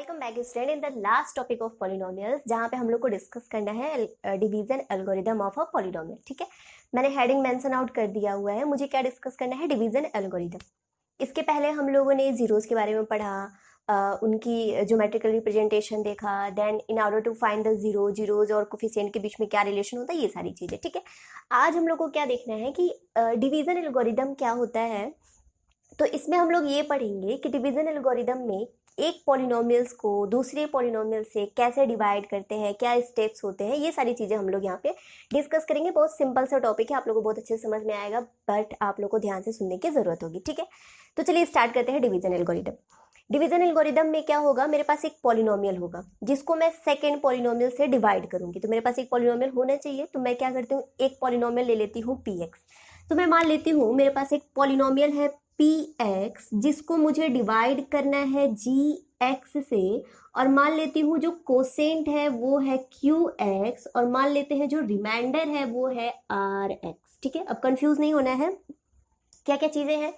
Welcome back student in the last topic of polynomials, जहाँ पे हम लोग को डिस्कस करना है division algorithm of a polynomial. ठीक है, मैंने हेडिंग मेंशन आउट कर दिया हुआ है। मुझे क्या डिस्कस करना है? Division algorithm. इसके पहले हम लोगों ने जीरोस के बारे में पढ़ा, उनकी ज्योमेट्रिकल रिप्रेजेंटेशन देखा, then in order to find the zeros और कोफिशिएंट के बीच में क्या रिलेशन होता है, ये सारी चीजें। ठीक है, आज हम लोग को क्या देखना है कि डिवीजन एल्गोरिदम क्या होता है। तो इसमें हम लोग ये पढ़ेंगे कि डिवीजन एल्गोरिदम में एक पॉलिनोमियल्स को दूसरे पॉलिनोमियल से कैसे डिवाइड करते हैं, क्या स्टेप्स होते हैं, ये सारी चीज़ें हम लोग यहाँ पे डिस्कस करेंगे। बहुत सिंपल सा टॉपिक है, आप लोगों को बहुत अच्छे से समझ में आएगा, बट आप लोग को ध्यान से सुनने की जरूरत होगी। ठीक है, तो चलिए स्टार्ट करते हैं डिवीजन एल्गोरिदम। डिवीजन एल्गोरिदम में क्या होगा, मेरे पास एक पॉलिनोमियल होगा जिसको मैं सेकेंड पॉलिनोमियल से डिवाइड करूंगी। तो मेरे पास एक पॉलिनोमियल होना चाहिए, तो मैं क्या करती हूँ, एक पॉलिनोमियल ले लेती हूँ पी एक्स। तो मैं मान लेती हूँ मेरे पास एक पॉलिनोमियल है पी एक्स जिसको मुझे डिवाइड करना है जी एक्स से, और मान लेती हूँ जो कोसेंट है वो है क्यू एक्स, और मान लेते हैं जो रिमाइंडर है वो है आर एक्स। ठीक है, अब कंफ्यूज नहीं होना है। क्या क्या चीजें हैं?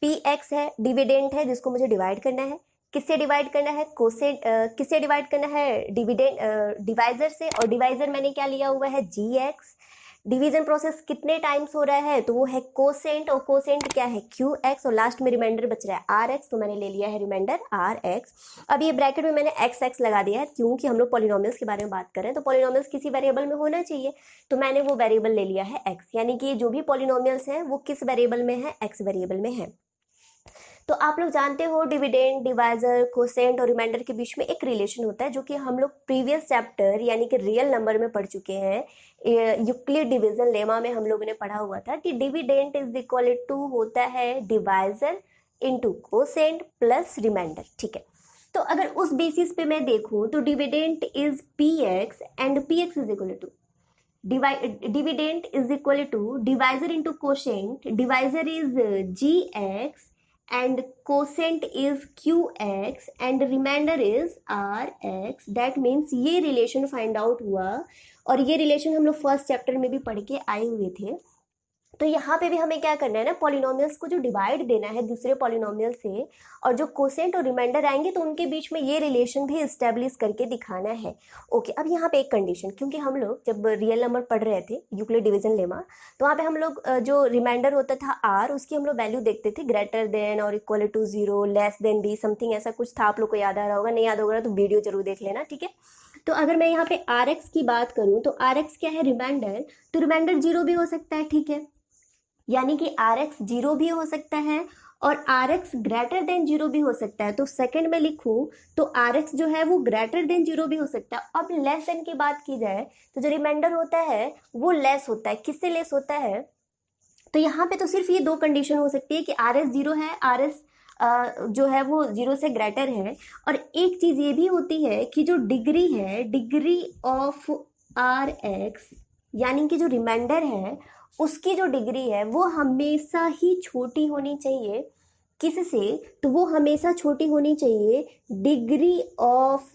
पी एक्स है, डिविडेंट है जिसको मुझे डिवाइड करना है। किससे डिवाइड करना है? कोसेंट। किससे डिवाइड करना है? डिविडेंट डिवाइजर से, और डिवाइजर मैंने क्या लिया हुआ है? जी एक्स। डिवीजन प्रोसेस कितने टाइम्स हो रहा है? तो वो है कोसेंट, और कोसेंट क्या है? क्यू एक्स, और लास्ट में रिमाइंडर बच रहा है आर एक्स, तो मैंने ले लिया है रिमाइंडर आर एक्स। अब ये ब्रैकेट में मैंने एक्स एक्स लगा दिया है क्योंकि हम लोग पॉलिनोमियल्स के बारे में बात कर रहे हैं, तो पॉलिनोमियल्स किसी वेरिएबल में होना चाहिए, तो मैंने वो वेरिएबल ले लिया है एक्स। यानी कि जो भी पॉलिनोमियल्स हैं वो किस वेरिएबल में है? एक्स वेरिएबल में है। तो आप लोग जानते हो डिविडेंड, डिवाइजर, कोसेंट और रिमाइंडर के बीच में एक रिलेशन होता है, जो कि हम लोग प्रीवियस चैप्टर यानी कि रियल नंबर में पढ़ चुके हैं। यूक्लिड डिवीजन लेमा में हम लोगों ने पढ़ा हुआ था कि डिविडेंट इज इक्वल टू होता है divisor into quotient plus remainder. ठीक है, तो अगर उस बेसिस पे मैं देखूं तो dividend is p x and p x is equal to dividend is equal to divisor into quotient, divisor is g x and quotient is q x and remainder is r x. That means ये relation find out हुआ, और ये relation हम लोग first chapter में भी पढ़ के आए हुए थे। तो यहाँ पे भी हमें क्या करना है ना, पॉलिनोमियल्स को जो डिवाइड देना है दूसरे पॉलिनोमियल से, और जो कोसेंट और रिमाइंडर आएंगे तो उनके बीच में ये रिलेशन भी इस्टेब्लिश करके दिखाना है। ओके, अब यहाँ पे एक कंडीशन, क्योंकि हम लोग जब रियल नंबर पढ़ रहे थे यूक्लिड डिवीजन लेमा, तो वहाँ पे हम लोग जो रिमाइंडर होता था आर, उसकी हम लोग वैल्यू देखते थे ग्रेटर देन और equal to 0, less than b, something ऐसा कुछ था। आप लोग को याद आ रहा होगा, नहीं याद होगा तो वीडियो जरूर देख लेना। ठीक है, तो अगर मैं यहाँ पे आर एक्स की बात करूँ तो आर एक्स क्या है? रिमाइंडर। तो रिमाइंडर 0 भी हो सकता है। ठीक है, यानी कि आर एक्स 0 भी हो सकता है और आर एक्स ग्रेटर देन 0 भी हो सकता है। तो सेकंड में लिखूं तो आर एक्स जो है वो ग्रेटर देन 0 भी हो सकता है। अब लेस देन की बात की जाए तो जो रिमाइंडर होता है वो लेस होता है। किससे लेस होता है? तो यहाँ पे तो सिर्फ ये दो कंडीशन हो सकती है कि आर एस 0 है, आर एस जो है वो 0 से ग्रेटर है, और एक चीज ये भी होती है कि जो डिग्री है, डिग्री ऑफ आर एक्स यानी कि जो रिमाइंडर है उसकी जो डिग्री है वो हमेशा ही छोटी होनी चाहिए। किससे? तो वो हमेशा छोटी होनी चाहिए degree of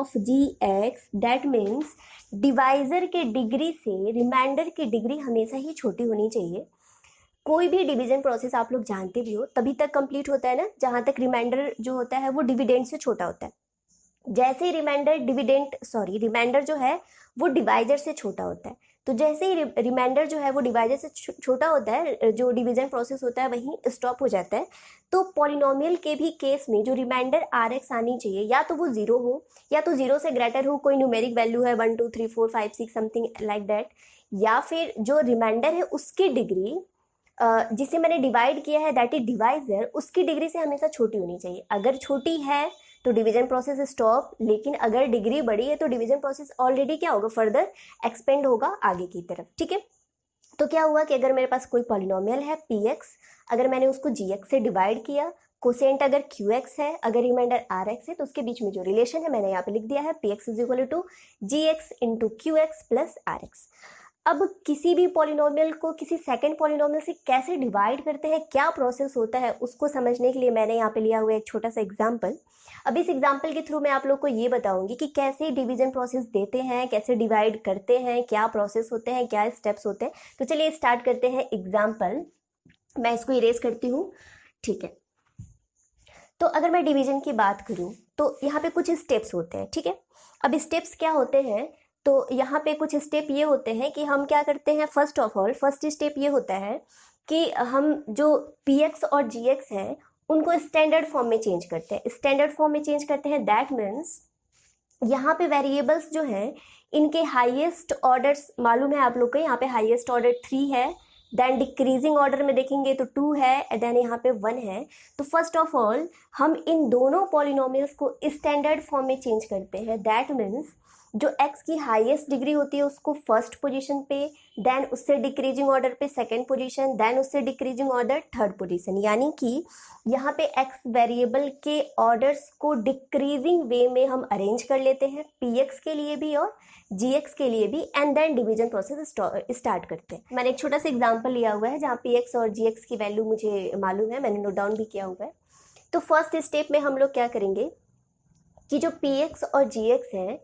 g x. That means divisor के डिग्री से रिमाइंडर की डिग्री हमेशा ही छोटी होनी चाहिए। कोई भी डिवीजन प्रोसेस आप लोग जानते भी हो तभी तक कंप्लीट होता है ना जहां तक रिमाइंडर जो होता है वो डिविडेंड से छोटा होता है। जैसे ही रिमाइंडर जो है वो डिवाइजर से छोटा होता है, तो जैसे ही रिमाइंडर जो है वो डिवाइजर से छोटा होता है, जो डिवीजन प्रोसेस होता है वहीं स्टॉप हो जाता है। तो पॉलिनोमियल के भी केस में जो रिमाइंडर आर एक्स आनी चाहिए, या तो वो 0 हो या तो 0 से ग्रेटर हो, कोई न्यूमेरिक वैल्यू है 1 2 3 4 5 6 समथिंग लाइक दैट, या फिर जो रिमाइंडर है उसकी डिग्री जिसे मैंने डिवाइड किया है दैट इज डिवाइजर, उसकी डिग्री से हमेशा छोटी होनी चाहिए। अगर छोटी है तो डिवीजन प्रोसेस स्टॉप, लेकिन अगर डिग्री बड़ी है तो डिवीजन प्रोसेस ऑलरेडी क्या होगा, फर्दर एक्सपेंड होगा आगे की तरफ। ठीक है, तो क्या हुआ कि अगर मेरे पास कोई पॉलिनोमियल है पी एक्स, अगर मैंने उसको जी एक्स से डिवाइड किया, कोसेंट अगर क्यू एक्स है, अगर रिमाइंडर आर एक्स है, तो उसके बीच में जो रिलेशन है मैंने यहाँ पे लिख दिया है, p x is equal to g x into q x plus r x. अब किसी भी पॉलिनोमियल को किसी सेकंड पॉलिनोमियल से कैसे डिवाइड करते हैं, क्या प्रोसेस होता है, उसको समझने के लिए मैंने यहाँ पे लिया हुआ एक छोटा सा एग्जाम्पल। अब इस एग्जाम्पल के थ्रू मैं आप लोग को ये बताऊंगी कि कैसे डिवीजन प्रोसेस देते हैं, कैसे डिवाइड करते हैं, क्या प्रोसेस होते हैं, क्या स्टेप्स होते हैं। तो चलिए स्टार्ट करते हैं एग्जाम्पल। मैं इसको इरेज करती हूँ। ठीक है, तो अगर मैं डिवीजन की बात करूँ तो यहाँ पे कुछ स्टेप्स होते हैं, ठीक है। अब स्टेप्स क्या होते हैं, तो यहाँ पे कुछ स्टेप ये होते हैं कि हम क्या करते हैं, first of all first step ये होता है कि हम जो पी एक्स और जी एक्स है उनको स्टैंडर्ड फॉर्म में चेंज करते हैं। स्टैंडर्ड फॉर्म में चेंज करते हैं, दैट मीन्स यहाँ पे वेरिएबल्स जो हैं इनके हाईएस्ट ऑर्डर्स मालूम है आप लोग को, यहाँ पे हाईएस्ट ऑर्डर 3 है, देन डिक्रीजिंग ऑर्डर में देखेंगे तो 2 है, देन यहाँ पे 1 है। तो फर्स्ट ऑफ ऑल हम इन दोनों पॉलिनोमियल्स को स्टैंडर्ड फॉर्म में चेंज करते हैं, दैट मीन्स जो x की हाईएस्ट डिग्री होती है उसको फर्स्ट पोजीशन पे, देन उससे डिक्रीजिंग ऑर्डर पे सेकंड पोजीशन, देन उससे डिक्रीजिंग ऑर्डर थर्ड पोजीशन। यानी कि यहाँ पे x वेरिएबल के ऑर्डर्स को डिक्रीजिंग वे में हम अरेंज कर लेते हैं, px के लिए भी और gx के लिए भी, and then division process start करते हैं। मैंने एक छोटा सा एग्जाम्पल लिया हुआ है जहाँ px और gx की वैल्यू मुझे मालूम है, मैंने नोट डाउन भी किया हुआ है। तो फर्स्ट स्टेप में हम लोग क्या करेंगे कि जो px और gx है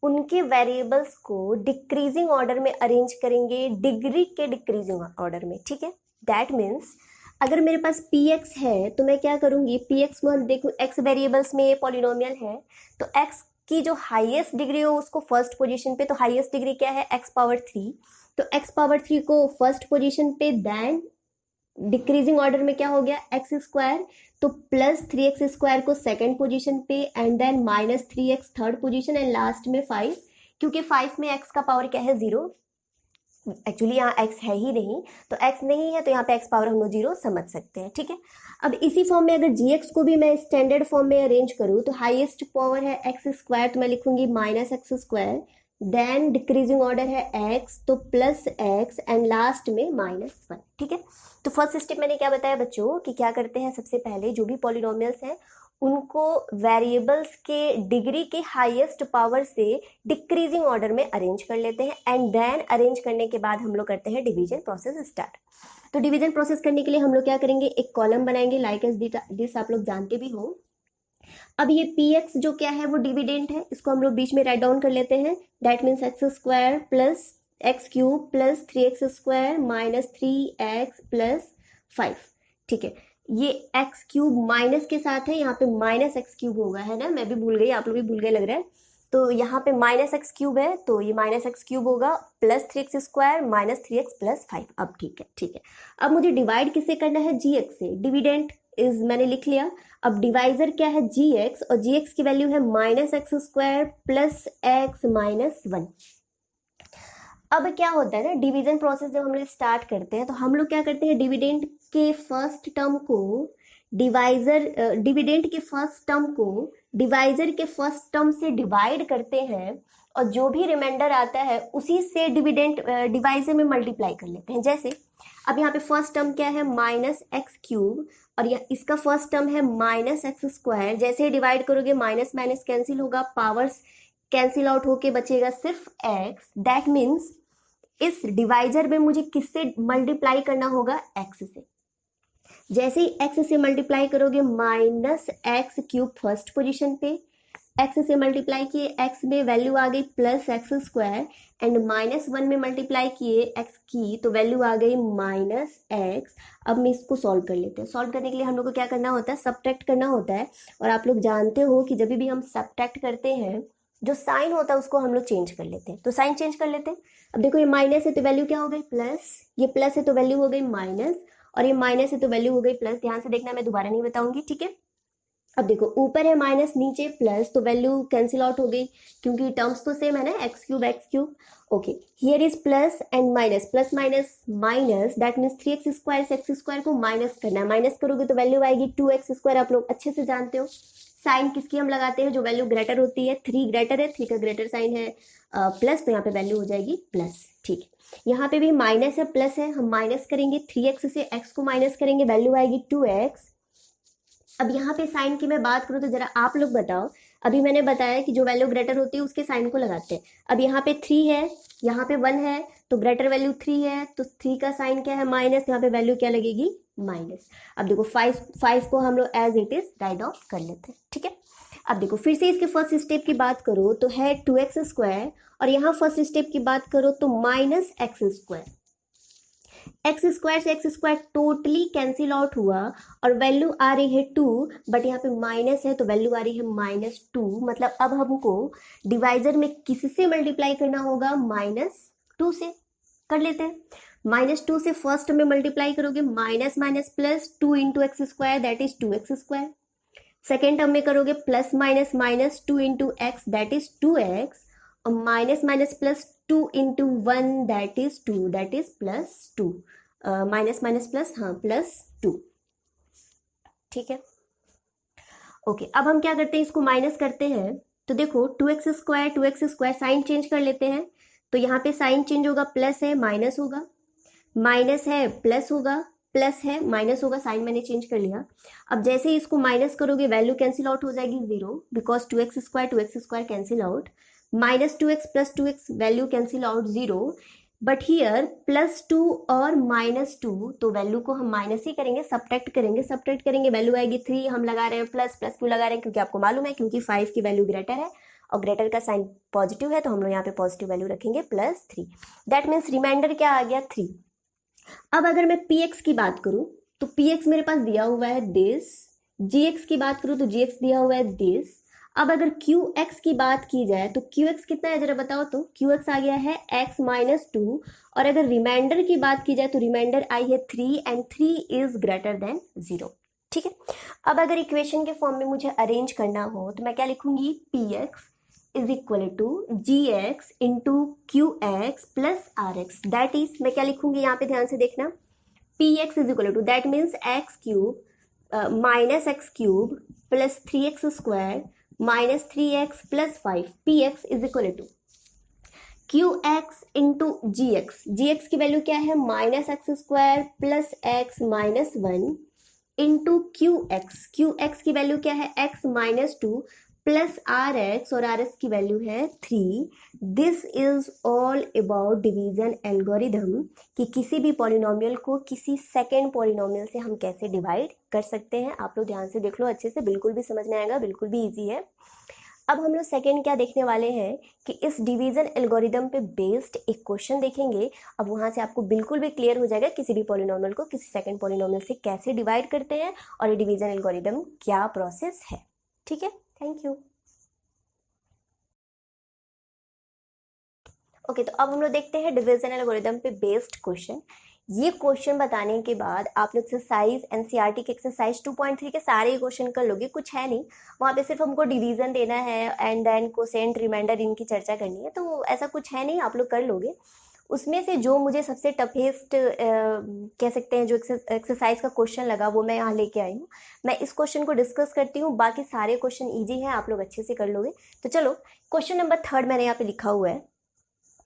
उनके वेरिएबल्स को डिक्रीजिंग ऑर्डर में अरेंज करेंगे, डिग्री के डिक्रीजिंग ऑर्डर में, ठीक है। दैट मीन्स अगर मेरे पास px है तो मैं क्या करूँगी, px में देखो x वेरिएबल्स में ये पॉलिनोमियल है, तो x की जो हाईएस्ट डिग्री हो उसको फर्स्ट पोजीशन पे, तो हाईएस्ट डिग्री क्या है, x पावर 3, तो x पावर 3 को फर्स्ट पोजीशन पे, देन डिक्रीजिंग ऑर्डर में क्या हो गया एक्स स्क्वायर, तो प्लस 3x स्क्वायर को सेकंड पोजीशन पे, and then minus 3x third position, and last में 5, क्योंकि 5 में x का पावर क्या है 0, एक्चुअली यहाँ x है ही नहीं, तो x नहीं है तो यहाँ पे x पावर हम लोग 0 समझ सकते हैं, ठीक है। अब इसी फॉर्म में अगर gx को भी मैं स्टैंडर्ड फॉर्म में अरेंज करूँ तो हाईएस्ट पावर है एक्स स्क्वायर, तो मैं लिखूंगी minus x square, then decreasing order है x, तो प्लस x, एंड लास्ट में -1, ठीक है। तो फर्स्ट स्टेप मैंने क्या बताया बच्चों कि क्या करते हैं, सबसे पहले जो भी पॉलिनोमियल्स हैं उनको वेरिएबल्स के डिग्री के हाईएस्ट पावर से डिक्रीजिंग ऑर्डर में अरेंज कर लेते हैं, एंड देन अरेंज करने के बाद हम लोग करते हैं डिवीजन प्रोसेस स्टार्ट। तो डिवीजन प्रोसेस करने के लिए हम लोग क्या करेंगे, एक कॉलम बनाएंगे लाइक एज दिस, आप लोग जानते भी हो। अब ये px जो क्या है वो डिविडेंट है, इसको हम लोग बीच में राइट डाउन कर लेते हैं, that means x square plus x cube plus 3x square minus 3x plus 5, ठीक है। ये एक्स क्यूब माइनस के साथ है, यहाँ पे माइनस एक्स क्यूब होगा, है ना, मैं भी भूल गई, आप लोग भी भूल गए लग रहा है। तो यहाँ पे माइनस एक्स क्यूब है तो ये माइनस एक्स क्यूब होगा plus 3x square minus 3x plus 5। अब ठीक है, ठीक है। अब मुझे डिवाइड किससे करना है, gx से, डिविडेंट इज मैंने लिख लिया। अब डिवाइजर क्या है gx, और gx की वैल्यू है minus x square plus x minus 1। अब क्या होता है ना, डिवीजन प्रोसेस जब हम लोग स्टार्ट करते हैं तो हम लोग क्या करते हैं, डिविडेंट के फर्स्ट टर्म को डिविडेंट के फर्स्ट टर्म को डिवाइजर के फर्स्ट टर्म से डिवाइड करते हैं, और जो भी रिमाइंडर आता है उसी से डिविडेंट डिवाइजर में मल्टीप्लाई कर लेते हैं। जैसे अब यहाँ पे फर्स्ट टर्म क्या है, माइनस एक्स क्यूब, और इसका फर्स्ट टर्म है माइनस एक्स स्क्वायर। जैसे ही डिवाइड करोगे माइनस माइनस कैंसिल होगा, पावर्स कैंसिल आउट होके बचेगा सिर्फ x, दैट मीन्स इस डिवाइजर में मुझे किससे मल्टीप्लाई करना होगा, x से। जैसे ही x से मल्टीप्लाई करोगे minus x cube first position पे, x से मल्टीप्लाई किए x में वैल्यू आ गई प्लस एक्स स्क्वायर, एंड -1 में मल्टीप्लाई किए x की तो वैल्यू आ गई माइनस एक्स। अब मैं इसको सॉल्व कर लेते हैं। सॉल्व करने के लिए हम लोग को क्या करना होता है, सब्ट्रैक्ट करना होता है, और आप लोग जानते हो कि जब भी हम सब्ट्रैक्ट करते हैं जो साइन होता है उसको हम लोग चेंज कर लेते हैं, तो साइन चेंज कर लेते हैं। अब देखो ये माइनस है तो वैल्यू क्या हो गई प्लस, ये प्लस है तो वैल्यू हो गई माइनस, और ये माइनस है तो वैल्यू हो गई प्लस। ध्यान से देखना, मैं दोबारा नहीं बताऊंगी, ठीक है। अब देखो ऊपर है माइनस नीचे प्लस, तो वैल्यू कैंसिल आउट हो गई क्योंकि टर्म्स तो सेम है ना, x cube. Okay, here is plus and minus, plus minus minus, that means 3x square से एक्स स्क्वायर को माइनस करना है। माइनस करोगे तो वैल्यू आएगी 2x स्क्वायर। आप लोग अच्छे से जानते हो साइन किसकी हम लगाते हैं, जो वैल्यू ग्रेटर होती है। 3 ग्रेटर है, 3 का ग्रेटर साइन है प्लस, तो यहाँ पे वैल्यू हो जाएगी प्लस, ठीक है। यहाँ पे भी माइनस है प्लस है, हम माइनस करेंगे 3x से x को माइनस करेंगे, वैल्यू आएगी 2x। अब यहाँ पे साइन की मैं बात करूँ तो जरा आप लोग बताओ, अभी मैंने बताया कि जो वैल्यू ग्रेटर होती है उसके साइन को लगाते हैं। अब यहाँ पे 3 है, यहाँ पे 1 है, तो ग्रेटर वैल्यू 3 है, तो 3 का साइन क्या है माइनस, यहाँ पे वैल्यू क्या लगेगी माइनस। अब देखो 5 को हम लोग as it is write out कर लेते हैं, ठीक है। अब देखो फिर से इसके फर्स्ट स्टेप की बात करो तो है 2x स्क्वायर, और यहाँ फर्स्ट स्टेप की बात करो तो minus x square. X square से x square totally cancel out हुआ और वैल्यू आ रही है 2, बट यहाँ पे माइनस है तो वैल्यू आ रही है -2। मतलब अब हमको डिवाइजर में किससे मल्टीप्लाई करना होगा, -2 से। कर लेते हैं। -2 से फर्स्ट में मल्टीप्लाई करोगे, minus minus plus 2 into x square that is 2x square. Second term में करोगे plus minus minus 2 into x that is 2x, और minus minus plus 2 into 1 that is 2, that is +2। Minus minus plus, हाँ +2। ठीक है, okay. अब हम क्या करते हैं, इसको माइनस करते हैं। तो देखो 2x स्क्वायर साइन चेंज कर लेते हैं। तो यहाँ पे साइन चेंज होगा, प्लस है माइनस होगा, माइनस है प्लस होगा, प्लस है माइनस होगा, साइन मैंने चेंज कर लिया। अब जैसे ही इसको माइनस करोगे वैल्यू कैंसिल आउट हो जाएगी 0, because 2x square cancel out, -2x plus 2x value cancel out 0, but here +2 और -2, तो वैल्यू को हम माइनस ही करेंगे, सब्ट्रैक्ट करेंगे वैल्यू आएगी 3। हम लगा रहे हैं प्लस क्यों लगा रहे हैं, क्योंकि आपको मालूम है, क्योंकि 5 की वैल्यू ग्रेटर है और ग्रेटर का साइन पॉजिटिव है, तो हम लोग यहाँ पे पॉजिटिव वैल्यू रखेंगे +3। दैट मीन्स रिमाइंडर क्या आ गया, 3। अब अगर मैं px की बात करूं तो px मेरे पास दिया हुआ है दिस, gx की बात करूं तो gx दिया हुआ है दिस। अब अगर qx की बात की जाए तो qx कितना है जरा बताओ, तो qx आ गया है x -2, और अगर रिमाइंडर की बात की जाए तो रिमाइंडर आई है 3 एंड 3 इज ग्रेटर देन 0। ठीक है, अब अगर इक्वेशन के फॉर्म में मुझे अरेंज करना हो तो मैं क्या लिखूंगी, px is equal to gx into qx plus rx। That is, मैं क्या लिखूंगी यहाँ पे ध्यान से देखना, px is equal to that means x cube minus x cube plus 3x square minus 3x plus 5। px is equal to qx into gx की value क्या है, -x square plus x minus 1 into qx की value क्या है, x -2 plus rx, और rx की value है 3। This is all about division algorithm, कि किसी भी पॉलिनोमियल को किसी सेकेंड पॉलिनोमियल से हम कैसे डिवाइड कर सकते हैं। आप लोग ध्यान से देख लो अच्छे से, बिल्कुल भी समझ में आएगा, बिल्कुल भी इजी है। अब हम लोग सेकेंड क्या देखने वाले हैं कि इस डिवीजन एल्गोरिदम पे बेस्ड एक क्वेश्चन देखेंगे। अब वहां से आपको बिल्कुल भी क्लियर हो जाएगा किसी भी पॉलिनोमियल को किसी सेकेंड पॉलिनोमियल से कैसे डिवाइड करते हैं और ये डिवीजन एल्गोरिदम क्या प्रोसेस है। ठीक है, थैंक यू। ओके, तो अब हम लोग देखते हैं डिवीजन एल्गोरिदम पे बेस्ड क्वेश्चन। ये क्वेश्चन बताने के बाद आप लोग एक्सरसाइज एनसीईआरटी के एक्सरसाइज 2.3 के सारे क्वेश्चन कर लोगे, कुछ है नहीं वहाँ पे, सिर्फ हमको डिवीजन देना है एंड देन कोसेंट रिमाइंडर इनकी चर्चा करनी है, तो ऐसा कुछ है नहीं, आप लोग कर लोगे। उसमें से जो मुझे सबसे टफेस्ट कह सकते हैं जो एक्सरसाइज का क्वेश्चन लगा वो मैं यहाँ लेके आई हूँ। मैं इस क्वेश्चन को डिस्कस करती हूँ, बाकी सारे क्वेश्चन ईजी हैं, आप लोग अच्छे से कर लोगे। तो चलो, क्वेश्चन नंबर 3 मैंने यहाँ पे लिखा हुआ है।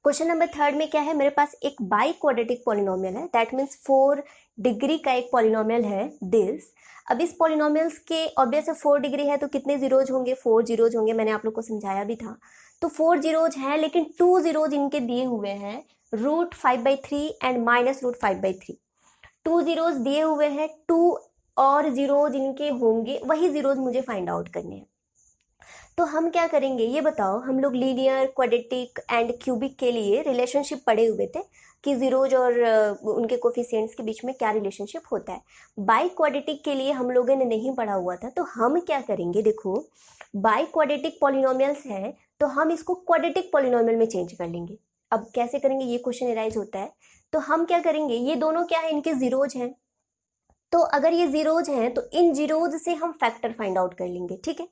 क्वेश्चन नंबर 3 में क्या है, मेरे पास एक बाई क्वाड्रेटिक पॉलिनोमियल है, दैट मीन्स 4 डिग्री का एक पॉलिनोमियल है दिस। अब इस पॉलिनोमियल्स के ऑब्वियस 4 डिग्री है तो कितने जीरोज होंगे, 4 जीरोज होंगे, मैंने आप लोग को समझाया भी था। तो 4 जीरोज हैं, लेकिन 2 जीरोज इनके दिए हुए हैं, √5/3 एंड -√5/3। 2 जीरोज दिए हुए हैं, 2 और जीरोज इनके होंगे, वही जीरोज मुझे फाइंड आउट करने हैं। तो हम क्या करेंगे ये बताओ, हम लोग लीनियर क्वाड्रेटिक एंड क्यूबिक के लिए रिलेशनशिप पढ़े हुए थे कि जीरोज और उनके कोफिशिएंट्स के बीच में क्या रिलेशनशिप होता है। बाई क्वाड्रेटिक के लिए हम लोगों ने नहीं पढ़ा हुआ था, तो हम क्या करेंगे, देखो बाई क्वाड्रेटिक पॉलिनोमियल्स है तो हम इसको क्वाड्रेटिक पॉलिनोमियल में चेंज कर लेंगे। अब कैसे करेंगे, ये क्वेश्चन अराइज होता है। तो हम क्या करेंगे, ये दोनों क्या है, इनके जीरोज हैं, तो अगर ये जीरोज हैं तो इन जीरोज से हम फैक्टर फाइंड आउट कर लेंगे। ठीक है,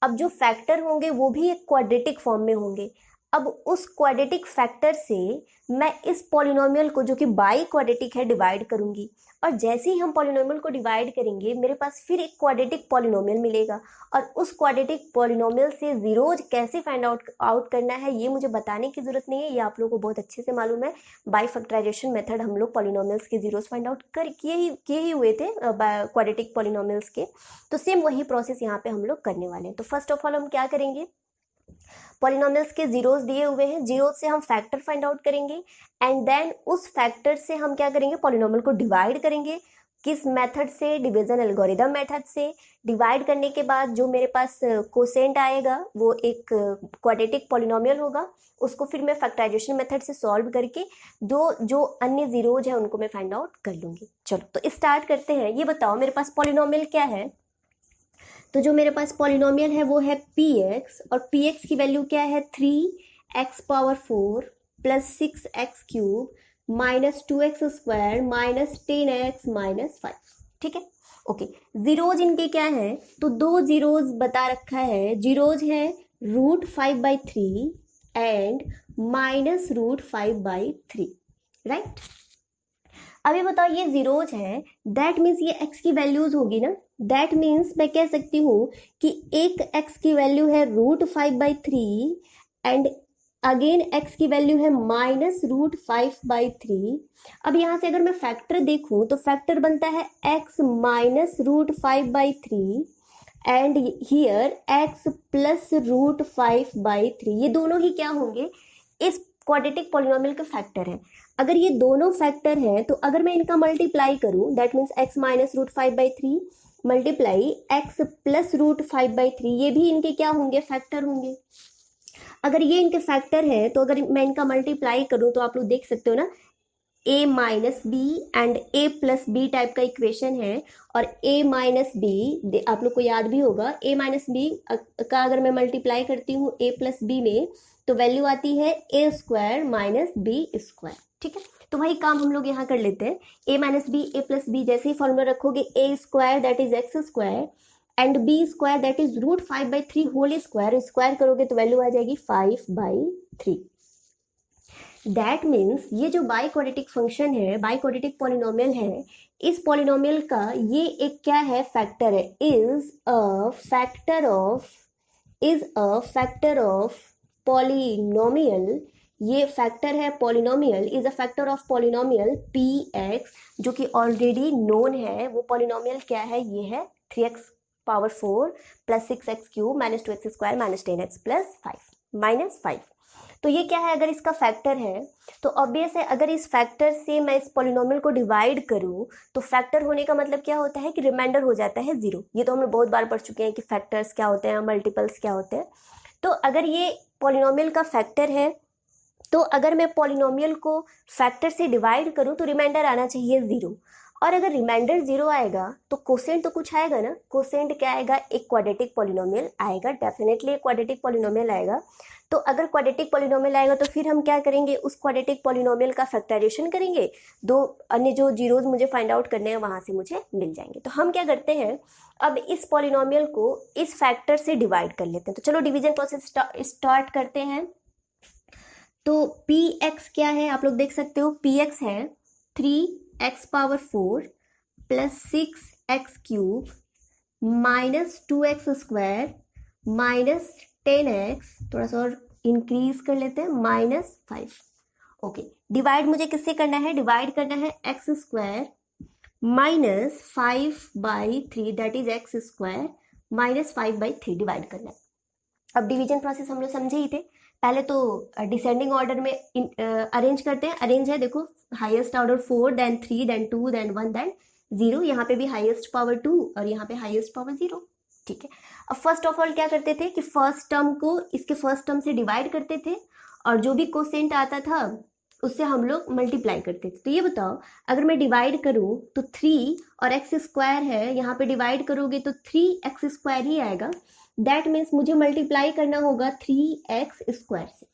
अब जो फैक्टर होंगे वो भी एक क्वाड्रेटिक फॉर्म में होंगे। अब उस क्वाड्रेटिक फैक्टर से मैं इस पॉलिनोमियल को जो कि बाई क्वाड्रेटिक है डिवाइड करूंगी, और जैसे ही हम पॉलिनोमियल को डिवाइड करेंगे मेरे पास फिर एक क्वाड्रेटिक पॉलिनोमियल मिलेगा, और उस क्वाड्रेटिक पॉलिनोमियल से जीरोज कैसे फाइंड आउट करना है ये मुझे बताने की जरूरत नहीं है, ये आप लोगों को बहुत अच्छे से मालूम है। बाई फैक्टराइजेशन मेथड हम लोग पॉलिनोमियल्स के जीरोज फाइंड आउट किए ही हुए थे क्वाड्रेटिक पॉलिनोमियल्स के, तो सेम वही प्रोसेस यहाँ पे हम लोग करने वाले हैं। तो फर्स्ट ऑफ ऑल हम क्या करेंगे, पॉलिनोमियल्स के जीरोज दिए हुए हैं, जीरोज से हम फैक्टर फाइंड आउट करेंगे एंड देन उस फैक्टर से हम क्या करेंगे, पॉलिनोमियल को डिवाइड करेंगे, किस मेथड से? डिवीजन एल्गोरिदम मेथड से। डिवाइड करने के बाद जो मेरे पास कोसेंट आएगा वो एक क्वाड्रेटिक पॉलिनोमियल होगा, उसको फिर मैं फैक्टराइजेशन मेथड से सॉल्व करके जो अन्य जीरोज है उनको मैं फाइंड आउट कर लूँगी। चलो तो स्टार्ट करते हैं। ये बताओ मेरे पास पॉलिनोमियल क्या है? तो जो मेरे पास पॉलिनोमियल है वो है px, और px की वैल्यू क्या है? 3x⁴ plus 6x³ minus 2x² minus 10x minus 5। ठीक है, ओके। जीरोज इनके क्या है? तो दो जीरोज बता रखा है। जीरोज है √5/3 एंड माइनस √5/3, राइट। अभी बताओ ये जीरोज है, दैट मीन्स ये x की वैल्यूज होगी ना। दैट मीन्स मैं कह सकती हूँ कि एक x की वैल्यू है √5/3 एंड अगेन x की वैल्यू है माइनस √5/3। अब यहाँ से अगर मैं फैक्टर देखूँ तो फैक्टर बनता है x minus √5/3 and here x plus √5/3। ये दोनों ही क्या होंगे? इस क्वाड्रेटिक पॉलिनोमियल का फैक्टर है। अगर ये दोनों फैक्टर हैं तो अगर मैं इनका मल्टीप्लाई करूं, that means x minus √5/3 multiply x plus √5/3, ये भी इनके क्या होंगे? फैक्टर होंगे। अगर ये इनके फैक्टर है तो अगर मैं इनका मल्टीप्लाई करूं तो आप लोग देख सकते हो ना, a minus b and a plus b type का इक्वेशन है। और a माइनस बी आप लोग को याद भी होगा, a माइनस बी का अगर मैं मल्टीप्लाई करती हूँ a प्लस बी में तो वैल्यू आती है a² माइनस b²। ठीक है, तो वही काम हम लोग यहाँ कर लेते हैं। a minus b a plus b, जैसे ही फॉर्मूला रखोगे a² that is x² and b² that is √5/3 whole square करोगे तो वैल्यू आ जाएगी 5/3। दैट मीन्स ये जो बाई क्वाड्रेटिक फंक्शन है, बाई क्वाड्रेटिक पॉलिनोमियल है, इस पॉलिनोमियल का ये एक क्या है? फैक्टर है। Is a factor of polynomial. ये फैक्टर है polynomial, is a factor of polynomial px, जो कि ऑलरेडी नोन है। वो पॉलिनोमियल क्या है? ये है 3x⁴ plus 6x³ minus 2x² minus 10x plus 5 तो ये क्या है? अगर इसका फैक्टर है तो ऑब्वियस है, अगर इस फैक्टर से मैं इस पॉलिनोमियल को डिवाइड करूं तो फैक्टर होने का मतलब क्या होता है? कि रिमाइंडर हो जाता है 0। ये तो हमने बहुत बार पढ़ चुके हैं कि फैक्टर्स क्या होते हैं, मल्टीपल्स क्या होते हैं। तो अगर ये पॉलिनोमियल का फैक्टर है तो अगर मैं पॉलिनोमियल को फैक्टर से डिवाइड करूं तो रिमाइंडर आना चाहिए 0। और अगर रिमाइंडर 0 आएगा तो कोसेंट तो कुछ आएगा ना। कोसेंट क्या आएगा? एक क्वाड्रेटिक पॉलिनोमियल आएगा, डेफिनेटली एक क्वाड्रेटिक पॉलिनोमियल आएगा। तो अगर क्वाड्रेटिक पॉलिनोमियल आएगा तो फिर हम क्या करेंगे? उस क्वाड्रेटिक पॉलिनोमियल का फैक्टराइजेशन करेंगे, दो अन्य जो जीरोज मुझे फाइंड आउट करने हैं वहां से मुझे मिल जाएंगे। तो हम क्या करते हैं, अब इस पॉलिनोमियल को इस फैक्टर से डिवाइड कर लेते हैं। तो चलो डिवीजन प्रोसेस स्टार्ट करते हैं। तो px क्या है? आप लोग देख सकते हो, px है 3x⁴ plus 6x³ minus 2x² minus 10x, थोड़ा सा और इंक्रीज कर लेते हैं, माइनस 5। ओके, डिवाइड मुझे किससे करना है? डिवाइड करना है x² minus 5/3 that is x² minus 5/3 divide करना है। अब डिवीजन प्रोसेस हम लोग समझे ही थे। पहले तो डिसेंडिंग ऑर्डर में अरेंज करते हैं। अरेंज है, देखो, highest order 4 then 3 then 2 then 1 then 0। यहाँ पे भी हाईएस्ट पावर 2 और यहाँ पे हाईएस्ट पावर 0। ठीक है, अब फर्स्ट ऑफ ऑल क्या करते थे कि फर्स्ट टर्म को इसके फर्स्ट टर्म से डिवाइड करते थे और जो भी कोसेंट आता था उससे हम लोग मल्टीप्लाई करते थे। तो ये बताओ, अगर मैं डिवाइड करूँ तो 3 और x² है, यहाँ पे डिवाइड करोगे तो 3x² ही आएगा। दैट मीन्स मुझे मल्टीप्लाई करना होगा 3x² से।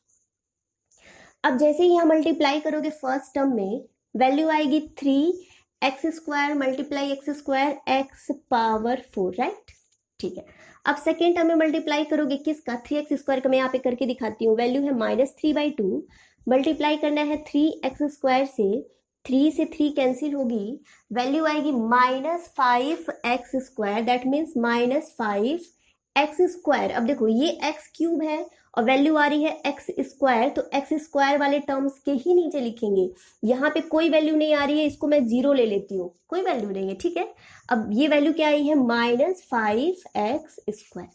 अब जैसे ही यहाँ मल्टीप्लाई करोगे फर्स्ट टर्म में वैल्यू आएगी 3x² multiply x², x⁴, right. ठीक है, अब सेकेंड टर्म में मल्टीप्लाई करोगे किसका? 3x² का मैं यहाँ पे करके दिखाती हूँ। वैल्यू है -3/2, मल्टीप्लाई करना है 3x² से, 3 से 3 कैंसिल होगी, वैल्यू आएगी -5x², दैट मीन्स -5x²। अब देखो ये x³ है और वैल्यू आ रही है x², तो x² वाले टर्म्स के ही नीचे लिखेंगे। यहाँ पे कोई वैल्यू नहीं आ रही है, इसको मैं 0 ले लेती हूँ, कोई वैल्यू नहीं है। ठीक है, अब ये वैल्यू क्या आई है? -5x²।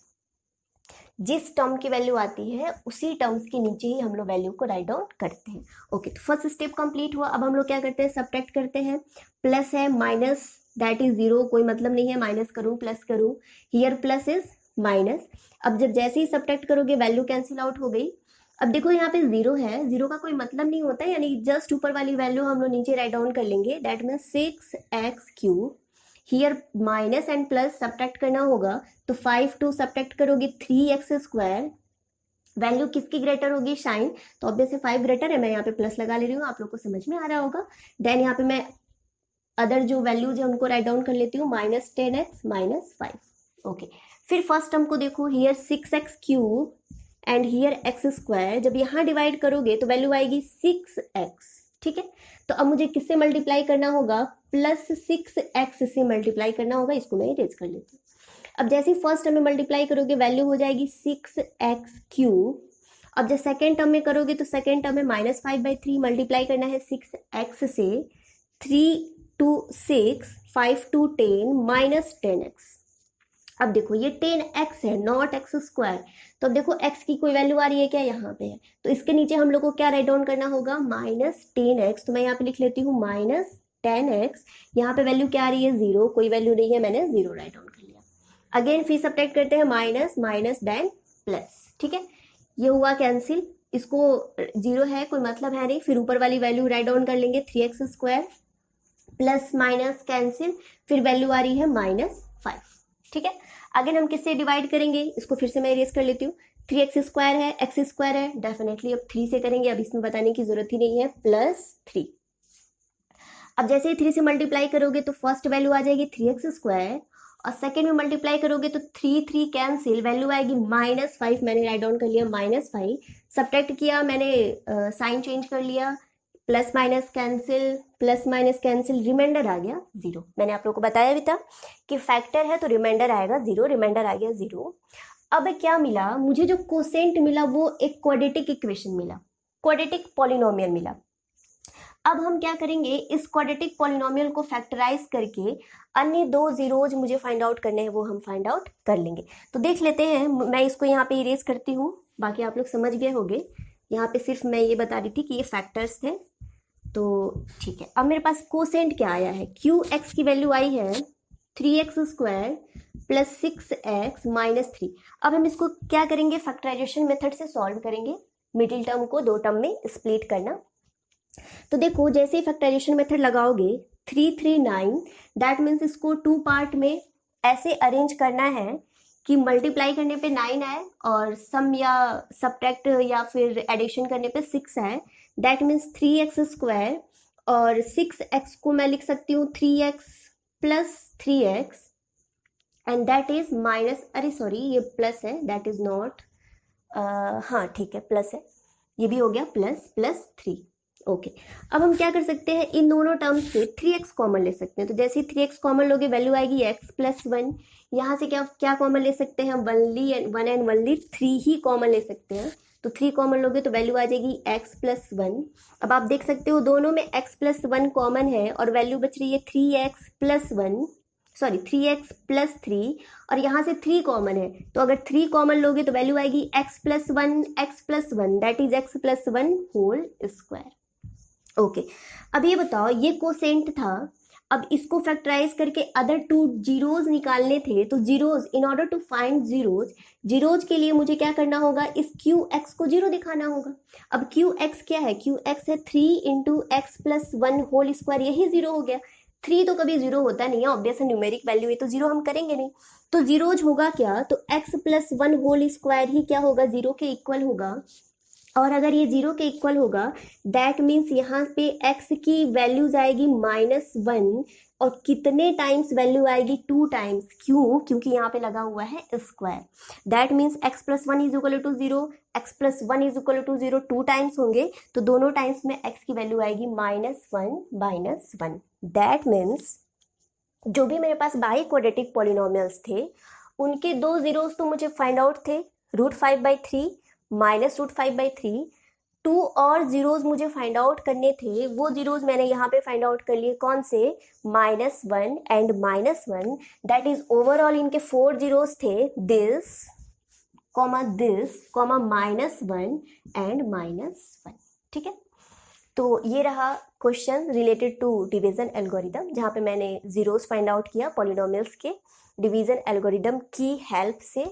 जिस टर्म की वैल्यू आती है उसी टर्म्स के नीचे ही हम लोग वैल्यू को राइट डाउन करते हैं। ओके, तो फर्स्ट स्टेप कंप्लीट हुआ। अब हम लोग क्या करते हैं? सब्ट्रैक्ट करते हैं। प्लस है माइनस दैट इज 0, कोई मतलब नहीं है माइनस करूँ प्लस करूँ, हियर प्लस इज माइनस। अब जब जैसे ही सब्ट्रैक्ट करोगे वैल्यू कैंसिल आउट हो गई। अब देखो यहाँ पे 0 है, 0 का कोई मतलब नहीं होता है, यानी जस्ट ऊपर वाली वैल्यू हम लोग नीचे राइट डाउन कर लेंगे, that mean 6x³ here minus and plus subtract करना होगा, तो 5 2 सब्ट्रैक्ट करोगे 3x², वैल्यू किसकी ग्रेटर होगी, शाइन, तो ऑब्वियसली 5 ग्रेटर है, मैं यहाँ पे प्लस लगा ले रही हूँ, आप लोग को समझ में आ रहा होगा। देन यहाँ पे मैं अदर जो वैल्यूज है उनको राइट डाउन कर लेती हूँ, -10x -5। ओके, फिर फर्स्ट टर्म को देखो, here 6x³ and here x², जब यहाँ डिवाइड करोगे तो वैल्यू आएगी 6x, ठीक है। तो अब मुझे किससे मल्टीप्लाई करना होगा, +6x से मल्टीप्लाई करना होगा, इसको मैं इरेज कर लेती हूँ। अब जैसे ही फर्स्ट टर्म में मल्टीप्लाई करोगे वैल्यू हो जाएगी 6x³। अब जब सेकेंड टर्म में करोगे तो सेकेंड टर्म में -5/3 मल्टीप्लाई करना है 6x से, 3 2 6 5 2 10 -10x। अब देखो ये 10x है, नॉट x², तो अब देखो x की कोई वैल्यू आ रही है क्या, यहाँ पे है, तो इसके नीचे हम लोग को क्या राइट डाउन करना होगा, -10x, तो मैं यहाँ पे लिख लेती हूँ -10x, यहाँ पे वैल्यू क्या आ रही है, 0, कोई वैल्यू नहीं है, मैंने 0 राइट डाउन कर लिया। अगेन फिर सब्ट्रैक्ट करते हैं, माइनस माइनस देन प्लस, ठीक है, ये हुआ कैंसिल, इसको 0 है कोई मतलब है नहीं, फिर ऊपर वाली वैल्यू राइट डाउन कर लेंगे, 3x² प्लस माइनस कैंसिल, फिर वैल्यू आ रही है -5, ठीक है। अगेन हम किससे डिवाइड करेंगे, इसको फिर से मैं इरेज कर लेती हूँ, 3x² है, x² है, डेफिनेटली अब 3 से करेंगे, अब इसमें बताने की जरूरत ही नहीं है, +3। अब जैसे ही 3 से मल्टीप्लाई करोगे तो फर्स्ट वैल्यू आ जाएगी 3x², और सेकेंड में मल्टीप्लाई करोगे तो 3 3 कैंसिल, वैल्यू आएगी -5, मैंने राइट डाउन कर लिया -5, सब्ट्रैक्ट किया मैंने, साइन चेंज कर लिया, प्लस माइनस कैंसिल, रिमाइंडर आ गया 0। मैंने आप लोगों को बताया भी था कि फैक्टर है तो रिमाइंडर आएगा 0, रिमाइंडर आ गया 0। अब क्या मिला मुझे, जो कोसेंट मिला वो एक क्वाड्रेटिक इक्वेशन मिला, क्वाड्रेटिक पॉलिनोमियल मिला। अब हम क्या करेंगे, इस क्वाड्रेटिक पॉलिनोमियल को फैक्टराइज करके अन्य 2 जीरोज मुझे फाइंड आउट करने हैं, वो हम फाइंड आउट कर लेंगे। तो देख लेते हैं, मैं इसको यहाँ पे इरेज करती हूँ, बाकी आप लोग समझ गए होंगे, यहाँ पे सिर्फ मैं ये बता रही थी कि ये फैक्टर्स थे, तो ठीक है। अब मेरे पास कोसेंट क्या आया है, QX की वैल्यू आई है 3x² प्लस 6x -3। अब हम इसको क्या करेंगे, फैक्टराइजेशन मेथड से सॉल्व करेंगे, मिडिल टर्म को 2 टर्म में स्प्लिट करना। तो देखो जैसे ही फैक्टराइजेशन मेथड लगाओगे 3 3 9, दैट मीन्स इसको 2 पार्ट में ऐसे अरेंज करना है कि मल्टीप्लाई करने पे 9 आए और सम या सब्ट्रैक्ट या फिर एडिशन करने पे 6 आए, दैट मीन्स 3x² और 6x को मैं लिख सकती हूँ 3x plus 3x, and that is minus, अरे सॉरी ये प्लस है, दैट इज नॉट, हाँ ठीक है प्लस है, ये भी हो गया ++3। ओके, अब हम क्या कर सकते हैं, इन दोनों टर्म्स से 3x कॉमन ले सकते हैं, तो जैसे ही 3x कॉमन लोगे वैल्यू आएगी x + 1, यहाँ से क्या क्या कॉमन ले सकते हैं, 1 एंड 3 ही कॉमन ले सकते हैं, तो 3 कॉमन लोगे तो वैल्यू आ जाएगी x + 1। अब आप देख सकते हो दोनों में x + 1 कॉमन है और वैल्यू बच रही है 3x + 3, और यहाँ से 3 कॉमन है, तो अगर 3 कॉमन लोगे तो वैल्यू आएगी x + 1 that is x + 1 whole square. Okay, अब ये बताओ ये कोसेंट था, अब इसको फैक्टराइज करके अदर 2 जीरोज निकालने थे, तो zeros, in order to find zeros के लिए मुझे क्या करना होगा, इस QX को 0 दिखाना होगा। अब QX क्या है, QX है 3 × x + 1 होल स्क्वायर, यही 0 हो गया। 3 तो कभी 0 होता नहीं है, ऑब्वियस न्यूमेरिक वैल्यू है तो 0 हम करेंगे नहीं, तो जीरोज होगा क्या, तो x + 1 होल स्क्वायर ही क्या होगा, 0 के इक्वल होगा, और अगर ये 0 के इक्वल होगा दैट मीन्स यहाँ पे x की वैल्यूज आएगी -1, और कितने टाइम्स वैल्यू आएगी, 2 टाइम्स, क्यों, क्योंकि यहाँ पे लगा हुआ है square, that means x + 1 = 0, x + 1 = 0, 2 times होंगे, तो दोनों टाइम्स में x की वैल्यू आएगी -1 दैट मीन्स जो भी मेरे पास बाई क्वाड्रेटिक पॉलिनोमियल्स थे उनके 2 जीरोज तो मुझे फाइंड आउट थे, √5/3 -√5/3, 2 और जीरोज मुझे फाइंड आउट करने थे, वो जीरोज मैंने यहाँ पे फाइंड आउट कर लिए, कौन से, -1 एंड -1, दैट इज ओवरऑल इनके 4 जीरोज थे, दिस कॉमा -1 एंड -1, ठीक है। तो ये रहा question related to division algorithm, जहाँ पे मैंने जीरोस फाइंड आउट किया पॉलिनोमियल्स के डिवीजन एल्गोरिदम की हेल्प से।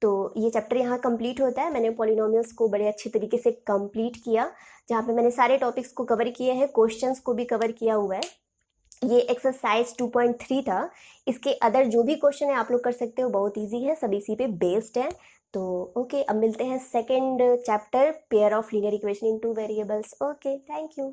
तो ये चैप्टर यहाँ कंप्लीट होता है। मैंने पॉलिनोमियल्स को बड़े अच्छे तरीके से कंप्लीट किया, जहाँ पे मैंने सारे टॉपिक्स को कवर किए हैं, क्वेश्चंस को भी कवर किया हुआ है। ये एक्सरसाइज 2.3 था। इसके अदर जो भी क्वेश्चन है आप लोग कर सकते हो, बहुत इजी है, सब इसी पे बेस्ड है। तो ओके, अब मिलते हैं second chapter pair of linear equation in two variables. Okay, thank you.